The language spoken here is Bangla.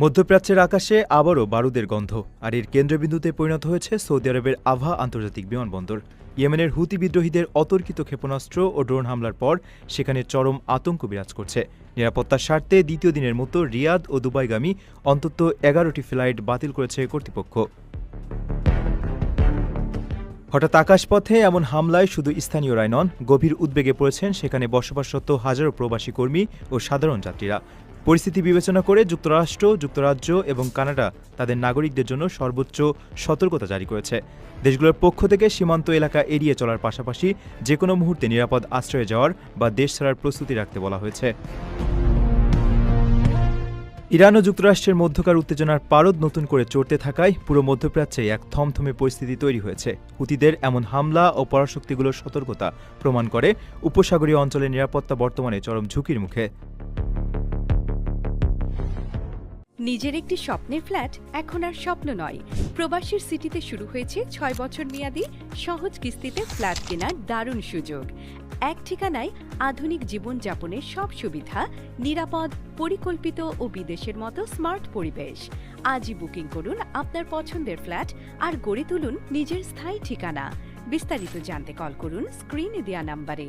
মধ্যপ্রাচ্যের আকাশে আবারও বারুদের গন্ধ, আর এর কেন্দ্রবিন্দুতে পরিণত হয়েছে সৌদি আরবের আভা আন্তর্জাতিক বিমানবন্দর। ইয়েমেনের হুতি বিদ্রোহীদের অতর্কিত ক্ষেপণাস্ত্র ও ড্রোন হামলার পর সেখানে চরম আতঙ্ক বিরাজ করছে। নিরাপত্তার স্বার্থে দ্বিতীয় দিনের মতো রিয়াদ ও দুবাইগামী অন্তত ১১টি ফ্লাইট বাতিল করেছে কর্তৃপক্ষ। হঠাৎ আকাশপথে এমন হামলায় শুধু স্থানীয়রাই নন, গভীর উদ্বেগে পড়েছেন সেখানে বসবাসরত হাজারো প্রবাসী কর্মী ও সাধারণ যাত্রীরা। পরিস্থিতি বিবেচনা করে যুক্তরাষ্ট্র, যুক্তরাজ্য এবং কানাডা তাদের নাগরিকদের জন্য সর্বোচ্চ সতর্কতা জারি করেছে। দেশগুলোর পক্ষ থেকে সীমান্ত এলাকা এড়িয়ে চলার পাশাপাশি যেকোনো মুহূর্তে নিরাপদ আশ্রয়ে যাওয়ার বা দেশ ছাড়ার প্রস্তুতি রাখতে বলা হয়েছে। ইরান ও যুক্তরাষ্ট্রের মধ্যকার উত্তেজনার পারদ নতুন করে চড়তে থাকায় পুরো মধ্যপ্রাচ্যে এক থমথমে পরিস্থিতি তৈরি হয়েছে। হুতিদের এমন হামলা ও পরাশক্তিগুলোর সতর্কতা প্রমাণ করে উপসাগরীয় অঞ্চলের নিরাপত্তা বর্তমানে চরম ঝুঁকির মুখে। নিজের একটি স্বপ্নের ফ্ল্যাট এখন আর স্বপ্ন নয়। প্রবাসীর সিটিতে শুরু হয়েছে ৬ বছর মেয়াদী সহজ কিস্তিতে ফ্ল্যাট কেনার দারুণ সুযোগ। এক ঠিকানায় আধুনিক জীবনযাপনের সব সুবিধা, নিরাপদ, পরিকল্পিত ও বিদেশের মতো স্মার্ট পরিবেশ। আজই বুকিং করুন আপনার পছন্দের ফ্ল্যাট আর গড়ে তুলুন নিজের স্থায়ী ঠিকানা। বিস্তারিত জানতে কল করুন স্ক্রিনে দেওয়া নাম্বারে।